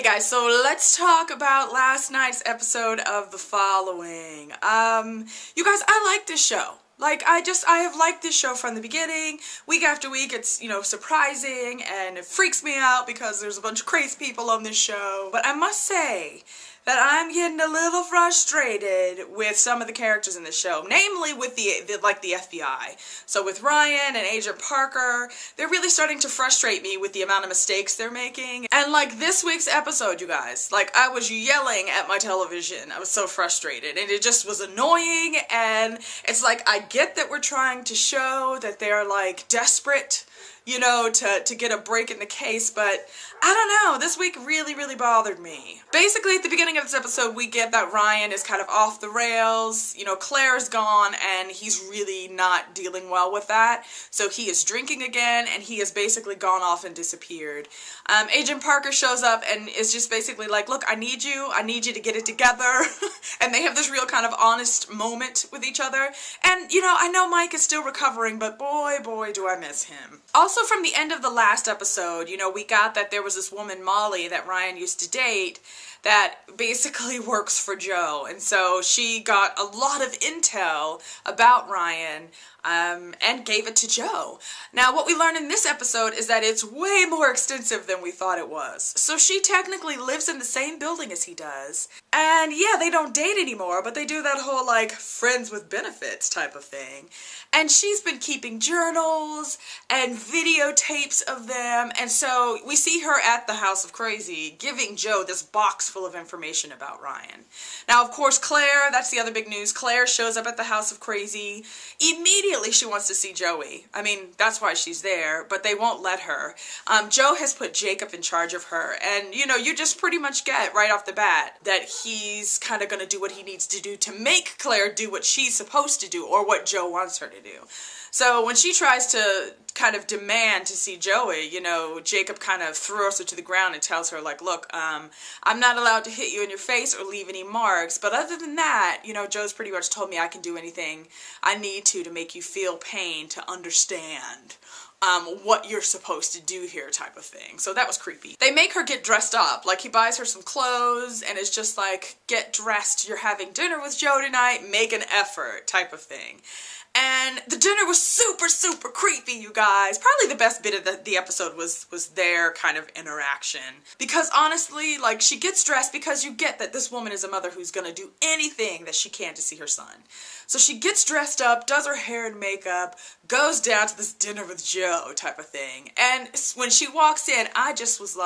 guys, so let's talk about last night's episode of The Following. You guys, I like this show. I have liked this show from the beginning. Week after week, it's, surprising, and it freaks me out because there's a bunch of crazy people on this show. But I must say that I'm getting a little frustrated with some of the characters in the show, namely with the FBI. So with Ryan and Agent Parker, they're really starting to frustrate me with the amount of mistakes they're making. And this week's episode, you guys, I was yelling at my television. I was so frustrated, and it just was annoying, and it's I get that we're trying to show that they're desperate, to get a break in the case, but I don't know, this week really bothered me. Basically, at the beginning of this episode, we get that Ryan is kind of off the rails. Claire's gone, and he's really not dealing well with that. So he is drinking again, and he has basically gone off and disappeared. Agent Parker shows up and is just basically look, I need you to get it together. And they have this real kind of honest moment with each other. And, I know Mike is still recovering, but boy, do I miss him. Also, from the end of the last episode, we got that there was this woman, Molly, that Ryan used to date that basically works for Joe. And so she got a lot of intel about Ryan and gave it to Joe. Now, what we learned in this episode is that it's way more extensive than we thought it was. So she technically lives in the same building as he does. And yeah, they don't date anymore, but they do that whole friends with benefits type of thing. And she's been keeping journals and videotapes of them. And so we see her at the House of Crazy giving Joe this box full of information about Ryan. Now, of course, Claire, that's the other big news. Claire shows up at the House of Crazy. Immediately she wants to see Joey. I mean, that's why she's there, but they won't let her. Joe has put Jacob in charge of her. And, you just pretty much get right off the bat that he's kind of going to do what he needs to do to make Claire do what she's supposed to do, or what Joe wants her to do. So when she tries to kind of demand to see Joey, Jacob kind of throws her to the ground and tells her, look, I'm not allowed to hit you in your face or leave any marks, but other than that, Joe's pretty much told me I can do anything I need to make you feel pain, to understand what you're supposed to do here type of thing. So that was creepy. They make her get dressed up. He buys her some clothes and is just get dressed. You're having dinner with Joe tonight. Make an effort type of thing. And the dinner was super creepy, you guys. Probably the best bit of the episode was their kind of interaction. Because honestly, she gets dressed because you get that this woman is a mother who's gonna do anything that she can to see her son. So she gets dressed up, does her hair and makeup, goes down to this dinner with Joe type of thing. And when she walks in, I just was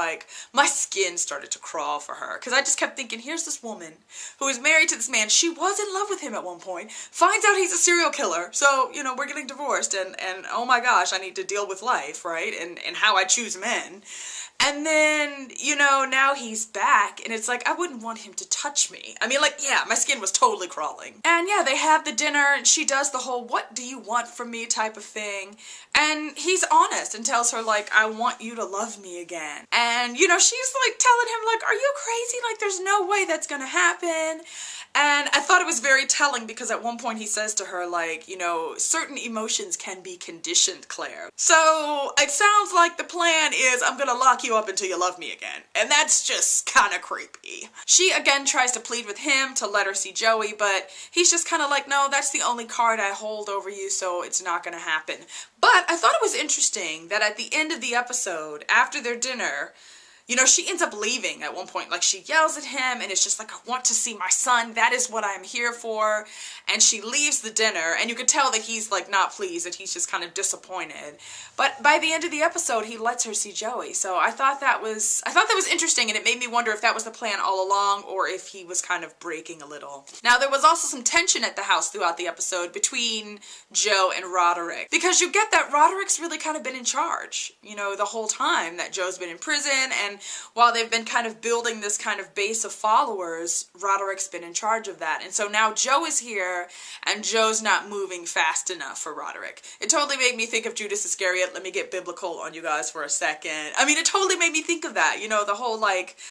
my skin started to crawl for her. Because I just kept thinking, here's this woman who is married to this man. She was in love with him at one point, finds out he's a serial killer. So, we're getting divorced, and oh my gosh, I need to deal with life, right? And how I choose men. And then, now he's back, and it's I wouldn't want him to touch me. I mean, yeah, my skin was totally crawling. And yeah, they have the dinner, and she does the whole, what do you want from me type of thing. And he's honest and tells her, I want you to love me again. And, she's telling him, are you crazy? There's no way that's gonna happen. And I thought it was very telling because at one point he says to her, certain emotions can be conditioned, Claire. So it sounds like the plan is I'm gonna lock you up until you love me again. And that's just kind of creepy. She again tries to plead with him to let her see Joey, but he's just kind of no, that's the only card I hold over you, so it's not gonna happen. But I thought it was interesting that at the end of the episode, after their dinner, she ends up leaving at one point. She yells at him, and it's just I want to see my son. That is what I'm here for. And she leaves the dinner, and you could tell that he's, not pleased, that he's just kind of disappointed. But by the end of the episode, he lets her see Joey. So I thought that was interesting, and it made me wonder if that was the plan all along, or if he was kind of breaking a little. Now, there was also some tension at the house throughout the episode between Joe and Roderick. Because you get that Roderick's really kind of been in charge, the whole time that Joe's been in prison, and while they've been kind of building this kind of base of followers, Roderick's been in charge of that. And so now Joe is here, and Joe's not moving fast enough for Roderick. It totally made me think of Judas Iscariot. Let me get biblical on you guys for a second. I mean, it totally made me think of that. The whole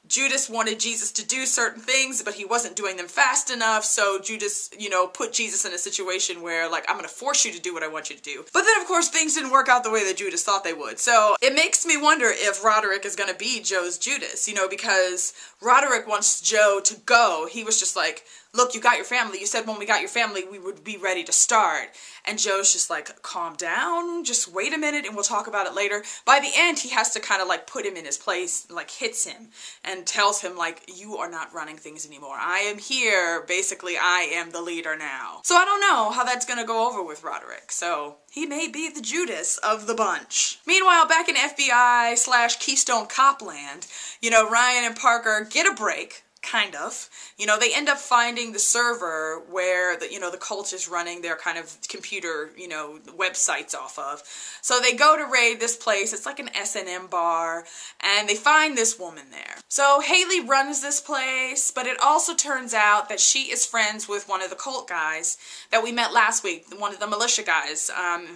Judas wanted Jesus to do certain things, but he wasn't doing them fast enough. So Judas, put Jesus in a situation where I'm going to force you to do what I want you to do. But then, of course, things didn't work out the way that Judas thought they would. So it makes me wonder if Roderick is going to be Joe's Judas, you know, because Roderick wants Joe to go. He was just like, look, you got your family. You said when we got your family, we would be ready to start. And Joe's just like, calm down, just wait a minute and we'll talk about it later. By the end, he has to kind of like put him in his place, like hits him and tells him like, you are not running things anymore. I am here. Basically, I am the leader now. So I don't know how that's going to go over with Roderick. So he may be the Judas of the bunch. Meanwhile, back in FBI/Keystone Copland, you know, Ryan and Parker get a break. Kind of. You know, they end up finding the server where the, you know, the cult is running their kind of computer, you know, websites off of. So they go to raid this place. It's like an S&M bar, and they find this woman there. So Haley runs this place, but it also turns out that she is friends with one of the cult guys that we met last week, one of the militia guys,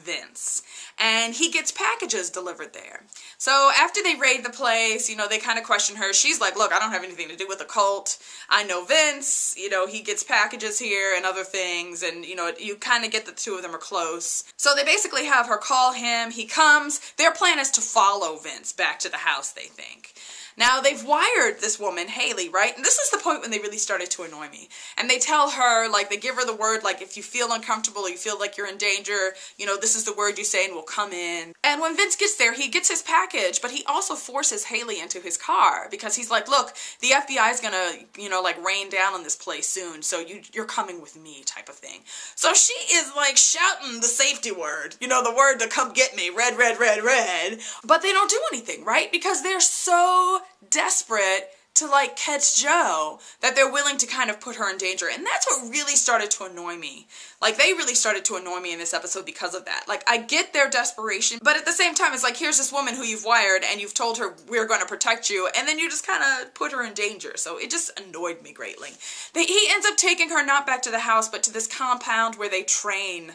Vince. And he gets packages delivered there. So after they raid the place, you know, they kind of question her. She's like, look, I don't have anything to do with the cult. I know Vince, you know, he gets packages here and other things. And, you know, you kind of get the two of them are close. So they basically have her call him. He comes. Their plan is to follow Vince back to the house, they think. Now, they've wired this woman, Haley, right? And this is the point when they really started to annoy me. And they tell her, like, they give her the word, like, if you feel uncomfortable or you feel like you're in danger, you know, this is the word you say and we'll come in. And when Vince gets there, he gets his package, but he also forces Haley into his car because he's like, look, the FBI is gonna, you know, like, rain down on this place soon, so you're coming with me type of thing. So she is, like, shouting the safety word, you know, the word to come get me, red, red, red, red. But they don't do anything, right? Because they're so desperate to like catch Joe that they're willing to kind of put her in danger. And that's what really started to annoy me. Like, they really started to annoy me in this episode because of that. Like, I get their desperation, but at the same time, it's like, here's this woman who you've wired and you've told her we're going to protect you, and then you just kind of put her in danger. So it just annoyed me greatly. He ends up taking her not back to the house, but to this compound where they train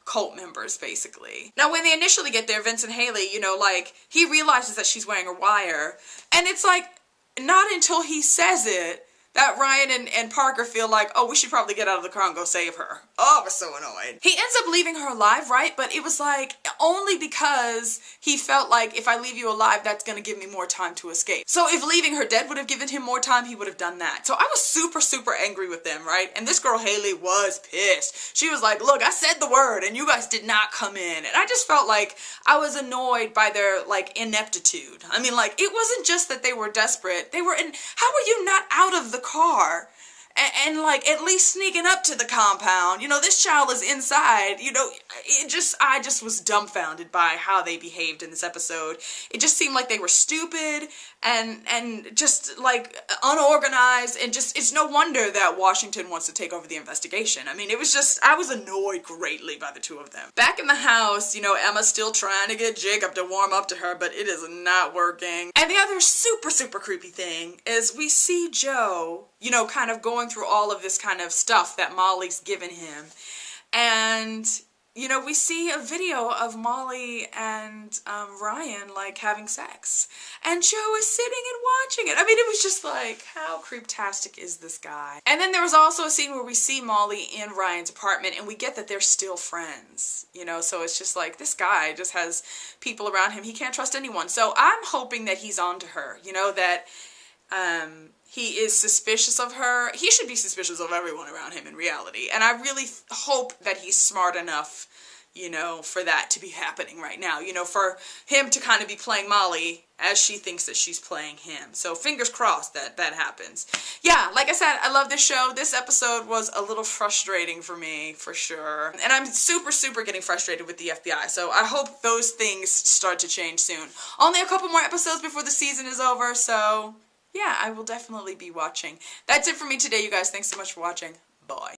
cult members, basically. Now, when they initially get there, Vince and Haley, you know, like, he realizes that she's wearing a wire, and it's like, not until he says it that Ryan and Parker feel like, oh, we should probably get out of the car and go save her. Oh, I was so annoyed. He ends up leaving her alive, right? But it was like, only because he felt like, if I leave you alive, that's gonna give me more time to escape. So if leaving her dead would have given him more time, he would have done that. So I was super, super angry with them, right? And this girl, Haley, was pissed. She was like, look, I said the word and you guys did not come in. And I just felt like I was annoyed by their, like, ineptitude. I mean, like, it wasn't just that they were desperate. They were in, how are you not out of the car and like at least sneaking up to the compound? You know, this child is inside. You know, I just was dumbfounded by how they behaved in this episode. It just seemed like they were stupid and just like unorganized, and just, it's no wonder that Washington wants to take over the investigation. I mean, it was just, I was annoyed greatly by the two of them. Back in the house, you know, Emma's still trying to get Jacob to warm up to her, but it is not working. And the other super, super creepy thing is we see Joe, you know, kind of going through all of this kind of stuff that Molly's given him. And, you know, we see a video of Molly and Ryan, like, having sex. And Joe is sitting and watching it. I mean, it was just like, how creeptastic is this guy? And then there was also a scene where we see Molly in Ryan's apartment, and we get that they're still friends. You know, so it's just like, this guy just has people around him. He can't trust anyone. So I'm hoping that he's on to her, you know, that he is suspicious of her. He should be suspicious of everyone around him in reality. And I really hope that he's smart enough, you know, for that to be happening right now. You know, for him to kind of be playing Molly as she thinks that she's playing him. So fingers crossed that that happens. Yeah, like I said, I love this show. This episode was a little frustrating for me, for sure. And I'm super, super getting frustrated with the FBI. So I hope those things start to change soon. Only a couple more episodes before the season is over, so yeah, I will definitely be watching. That's it for me today, you guys. Thanks so much for watching. Bye.